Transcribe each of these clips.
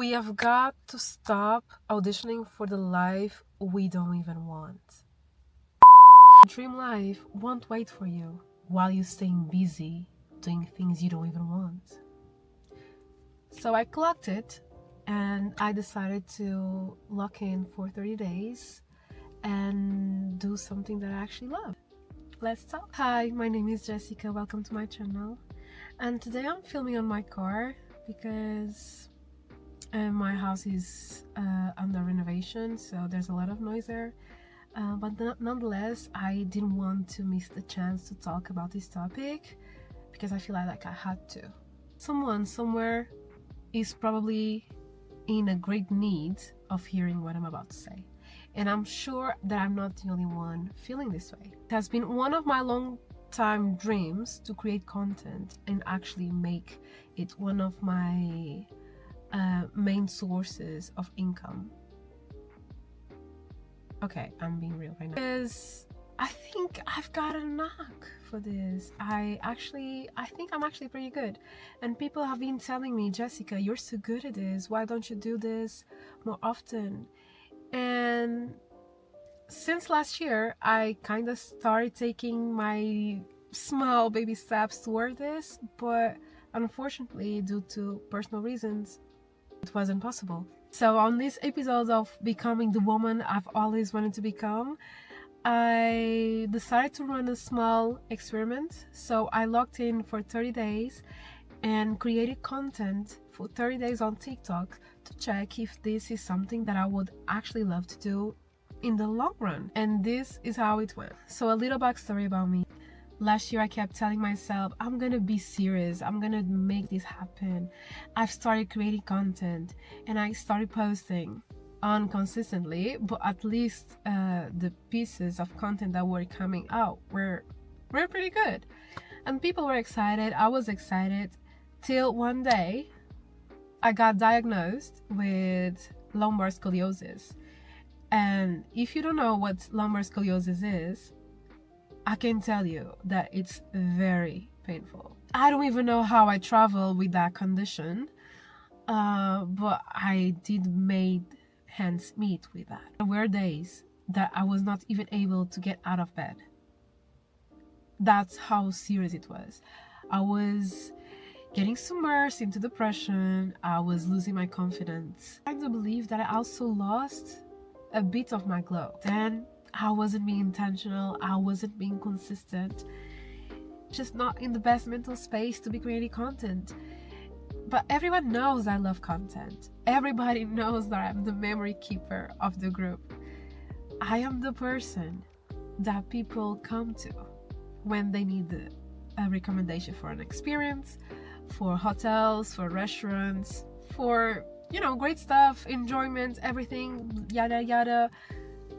We have got to stop auditioning for the life we don't even want. Dream life won't wait for you while you're staying busy doing things you don't even want. So I clocked it and I decided to lock in for 30 days and do something that I actually love. Let's talk. Hi, my name is Jessica. Welcome to my channel. And today I'm filming on my car because my house is under renovation, so there's a lot of noise there. But nonetheless, I didn't want to miss the chance to talk about this topic because I feel like I had to. Someone somewhere is probably in a great need of hearing what I'm about to say. And I'm sure that I'm not the only one feeling this way. It has been one of my long-time dreams to create content and actually make it one of my main sources of income. Okay, I'm being real right now. Because I think I've got a knack for this. I think I'm actually pretty good. And people have been telling me, Jessica, you're so good at this. Why don't you do this more often? And since last year, I kind of started taking my small baby steps toward this, but unfortunately, due to personal reasons, it wasn't possible. So on this episode of becoming the woman I've always wanted to become, I decided to run a small experiment. So I logged in for 30 days and created content for 30 days on TikTok to check if this is something that I would actually love to do in the long run. And this is how it went. So a little backstory about me. Last year I kept telling myself, I'm gonna be serious, I'm gonna make this happen. I've started creating content and I started posting inconsistently, but at least the pieces of content that were coming out were pretty good. And people were excited, I was excited, till one day I got diagnosed with lumbar scoliosis. And if you don't know what lumbar scoliosis is, I can tell you that it's very painful. I don't even know how I travel with that condition, but I did made hands meet with that. There were days that I was not even able to get out of bed. That's how serious it was. I was getting submerged into depression. I was losing my confidence. I do believe that I also lost a bit of my glow. Then I wasn't being intentional, I wasn't being consistent, just not in the best mental space to be creating content. But everyone knows I love content. Everybody knows that I'm the memory keeper of the group. I am the person that people come to when they need a recommendation for an experience, for hotels, for restaurants, for, great stuff, enjoyment, everything, yada yada.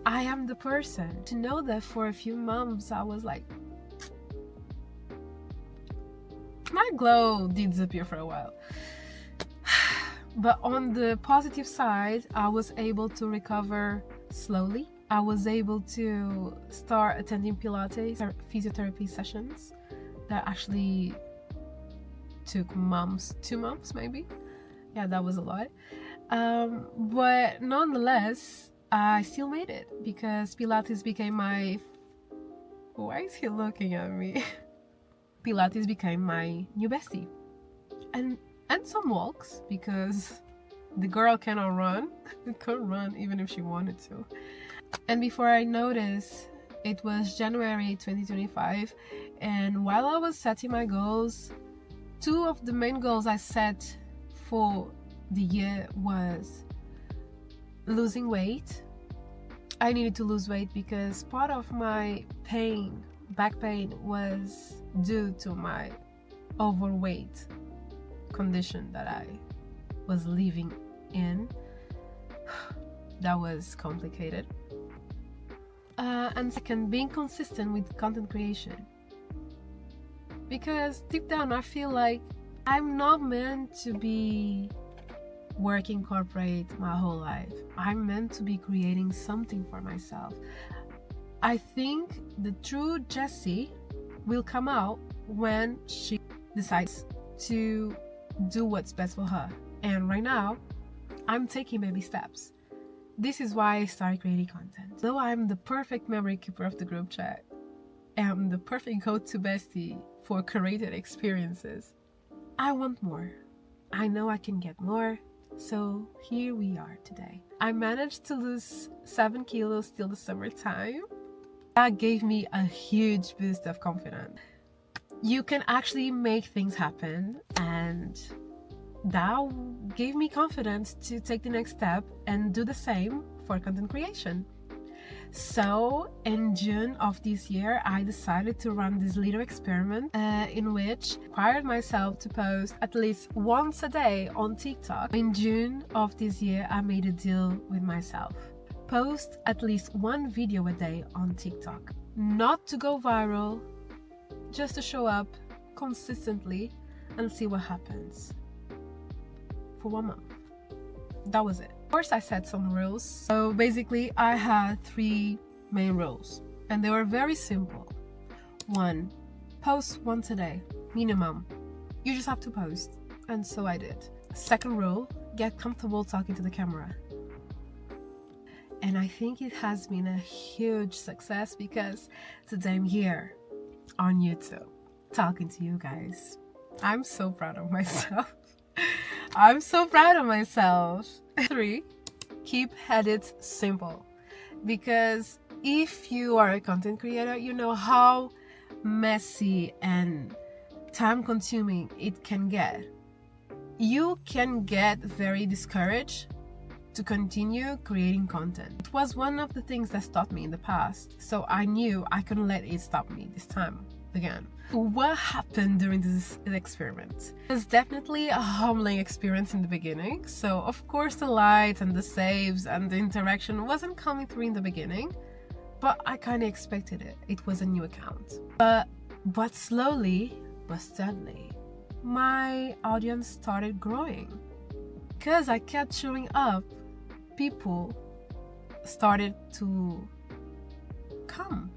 I am the person. To know that for a few months I was like, my glow did disappear for a while. But on the positive side, I was able to recover slowly. I was able to start attending Pilates or physiotherapy sessions that actually took months, 2 months maybe. Yeah, that was a lot. But nonetheless, I still made it because Pilates became my... Why is he looking at me? Pilates became my new bestie. And some walks, because the girl cannot run. Couldn't run even if she wanted to. And before I noticed, it was January 2025. And while I was setting my goals, 2 of the main goals I set for the year was losing weight. I needed to lose weight because part of my pain, back pain, was due to my overweight condition that I was living in. That was complicated. And second, being consistent with content creation. Because deep down I feel like I'm not meant to be working corporate my whole life. I'm meant to be creating something for myself. I think the true Jessie will come out when she decides to do what's best for her. And right now, I'm taking baby steps. This is why I started creating content. Though I'm the perfect memory keeper of the group chat, I'm the perfect go-to bestie for curated experiences, I want more. I know I can get more. So here we are today. I managed to lose 7 kilos till the summertime. That gave me a huge boost of confidence. You can actually make things happen, and that gave me confidence to take the next step and do the same for content creation. So in June of this year, I decided to run this little experiment in which I required myself to post at least once a day on TikTok. In June of this year, I made a deal with myself. Post at least one video a day on TikTok. Not to go viral, just to show up consistently and see what happens. For 1 month. That was it. Of course, I set some rules. So basically, I had 3 main rules, and they were very simple. 1, post once a day, minimum. You just have to post, and so I did. Second rule, get comfortable talking to the camera. And I think it has been a huge success because today I'm here on YouTube talking to you guys. I'm so proud of myself. I'm so proud of myself. 3, keep edits simple. Because if you are a content creator, you know how messy and time consuming it can get. You can get very discouraged to continue creating content. It was one of the things that stopped me in the past, so I knew I couldn't let it stop me this time again. What happened during this experiment? It was definitely a humbling experience in the beginning, so of course the lights and the saves and the interaction wasn't coming through in the beginning, but I kind of expected it. It was a new account. But slowly but steadily, my audience started growing. Because I kept showing up, people started to come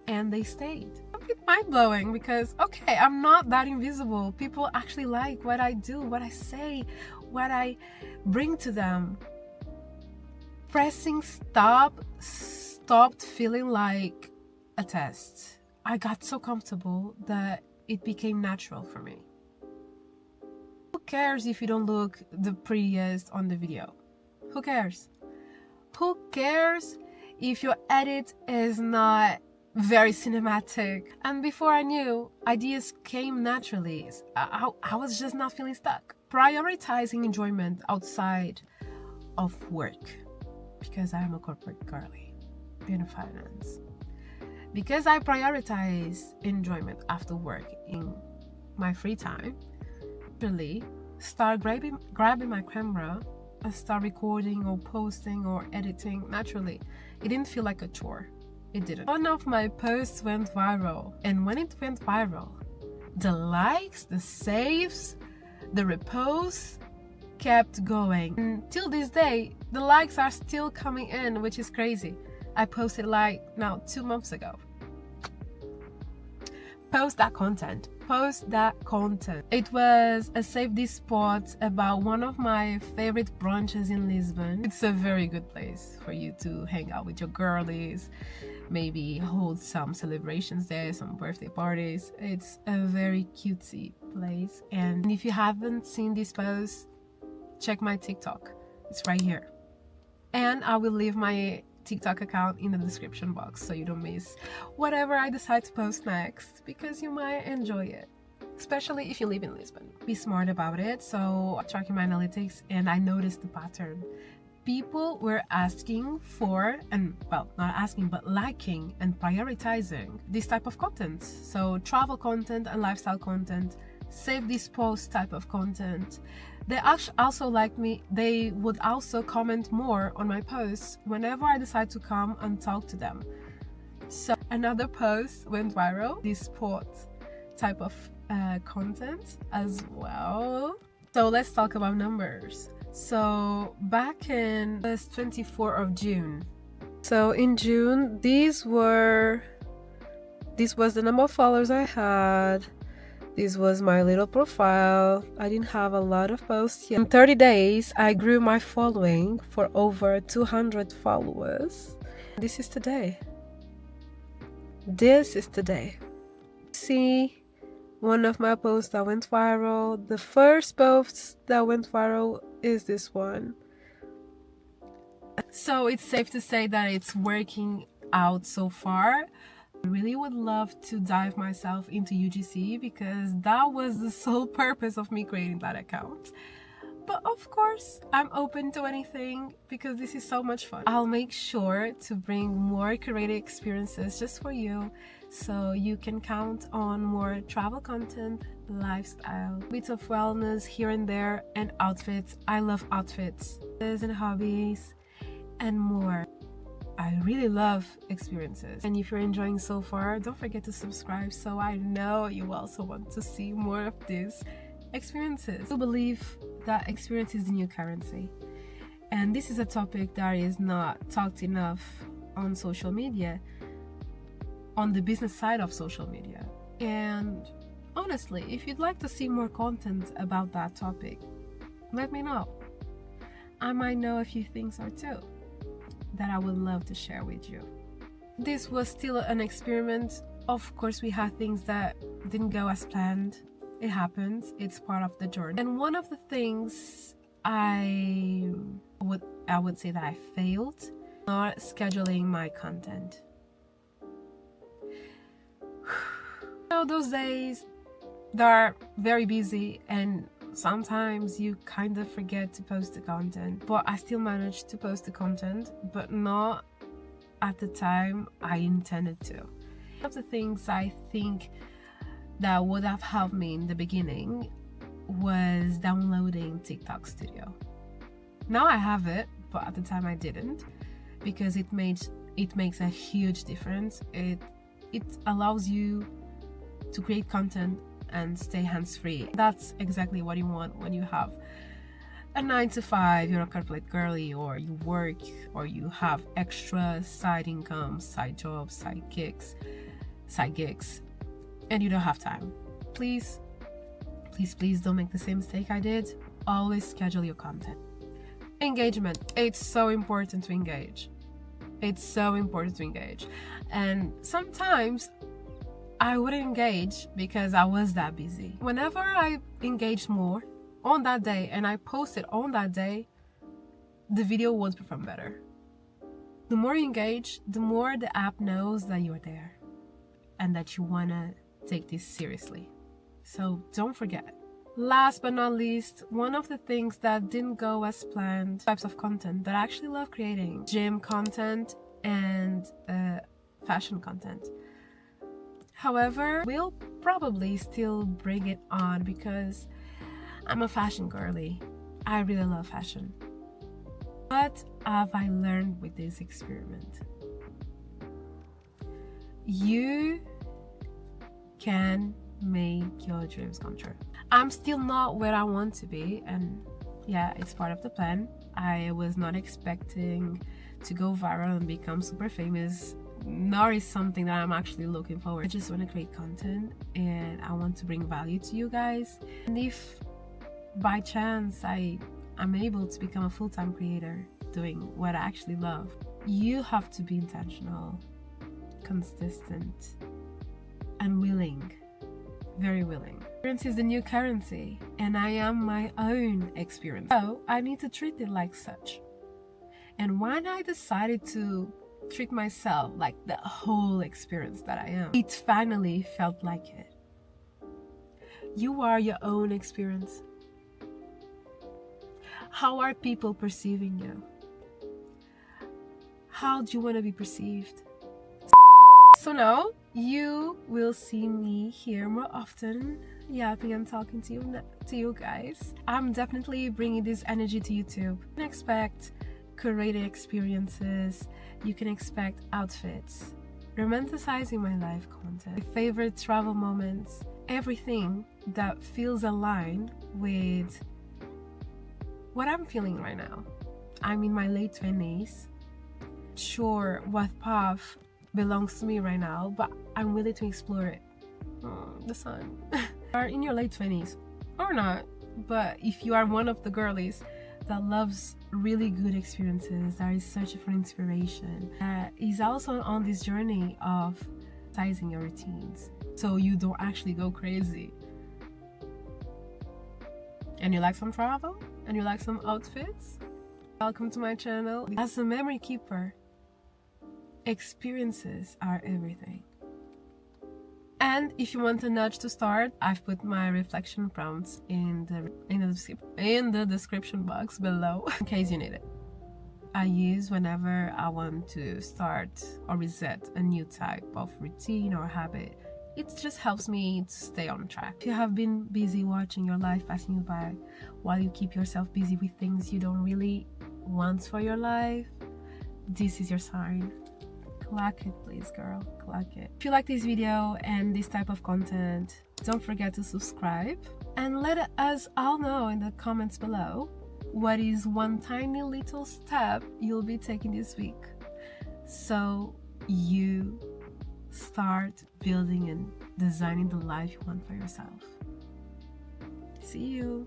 and they stayed. A bit mind-blowing because, okay, I'm not that invisible. People actually like what I do, what I say, what I bring to them. Pressing stop stopped feeling like a test. I got so comfortable that it became natural for me. Who cares if you don't look the prettiest on the video? Who cares? Who cares if your edit is not very cinematic? And before I knew, ideas came naturally. I was just not feeling stuck. Prioritizing enjoyment outside of work, because I am a corporate girlie in finance. Because I prioritize enjoyment after work in my free time, really start grabbing my camera and start recording or posting or editing naturally. It didn't feel like a chore. It didn't. One of my posts went viral, and when it went viral, the likes, the saves, the reposts kept going. And till this day, the likes are still coming in, which is crazy. I posted like now 2 months ago. Post that content. Post that content. It was a save this spot about one of my favorite brunches in Lisbon. It's a very good place for you to hang out with your girlies, maybe hold some celebrations there, some birthday parties. It's a very cutesy place. And if you haven't seen this post, check my TikTok. It's right here. And I will leave my TikTok account in the description box so you don't miss whatever I decide to post next, because you might enjoy it, especially if you live in Lisbon. Be smart about it. So tracking my analytics, and I noticed the pattern. People were asking for, and well, not asking, but liking and prioritizing this type of content. So travel content and lifestyle content, save this post type of content. They also liked me. They would also comment more on my posts whenever I decide to come and talk to them. So another post went viral, this sport type of content as well. So let's talk about numbers. So back in the 24th of June. So in June, this was the number of followers I had, This was my little profile. I didn't have a lot of posts yet. In 30 days, I grew my following for over 200 followers. This is today. This is today. See, one of my posts that went viral. The first post that went viral is this one. So it's safe to say that it's working out so far. I really would love to dive myself into UGC because that was the sole purpose of me creating that account. But of course, I'm open to anything because this is so much fun. I'll make sure to bring more curated experiences just for you, so you can count on more travel content, lifestyle, bits of wellness here and there, and outfits. I love outfits and hobbies and more. I really love experiences. And if you're enjoying so far, don't forget to subscribe, so I know you also want to see more of these experiences. I believe that experience is the new currency, and this is a topic that is not talked enough on social media, on the business side of social media. And honestly, if you'd like to see more content about that topic, let me know. I might know a few things or two that I would love to share with you. This was still an experiment. Of course, we had things that didn't go as planned. It happens, it's part of the journey. And one of the things I would say that I failed, not scheduling my content. So those days, they're very busy, and sometimes you kind of forget to post the content, but I still managed to post the content, but not at the time I intended to. One of the things I think that would have helped me in the beginning was downloading TikTok Studio. Now I have it, but at the time I didn't, because it makes a huge difference. It allows you to create content and stay hands-free. That's exactly what you want when you have a 9-to-5, you're a corporate girly, or you work, or you have extra side incomes, side jobs, side gigs, and you don't have time. Please don't make the same mistake I did. Always schedule your content. Engagement. It's so important to engage. And sometimes I wouldn't engage because I was that busy. Whenever I engaged more on that day and I posted on that day, the video would perform better. The more you engage, the more the app knows that you're there and that you want to take this seriously. So don't forget. Last but not least, one of the things that didn't go as planned, types of content that I actually love creating: gym content and fashion content. However, we'll probably still bring it on because I'm a fashion girly. I really love fashion. What have I learned with this experiment? You can make your dreams come true. I'm still not where I want to be, and yeah, it's part of the plan. I was not expecting to go viral and become super famous, nor is something that I'm actually looking forward. I just want to create content and I want to bring value to you guys. And if by chance I'm able to become a full-time creator doing what I actually love, you have to be intentional, consistent, and willing. Very willing. Experience is the new currency, and I am my own experience, so I need to treat it like such. And when I decided to treat myself like the whole experience that I am, it finally felt like it. You are your own experience. How are people perceiving you? How do you want to be perceived? So now you will see me here more often, yapping and talking to you guys. I'm definitely bringing this energy to YouTube. You can expect curated experiences. You can expect outfits, romanticizing my life content, my favorite travel moments, everything that feels aligned with what I'm feeling right now. I'm in my late 20s. Sure, what path belongs to me right now, but I'm willing to explore it. The sun. Are in your late 20s or not, but if you are one of the girlies that loves really good experiences, that is searching for inspiration, that is also on this journey of sizing your routines so you don't actually go crazy, and you like some travel and you like some outfits, welcome to my channel. As a memory keeper, experiences are everything. And if you want a nudge to start, I've put my reflection prompts in the description box below in case you need it. I use whenever I want to start or reset a new type of routine or habit. It just helps me to stay on track. If you have been busy watching your life passing you by while you keep yourself busy with things you don't really want for your life, this is your sign. Clack it, please, girl, clack it. If you like this video and this type of content, don't forget to subscribe and let us all know in the comments below what is one tiny little step you'll be taking this week so you start building and designing the life you want for yourself. See you.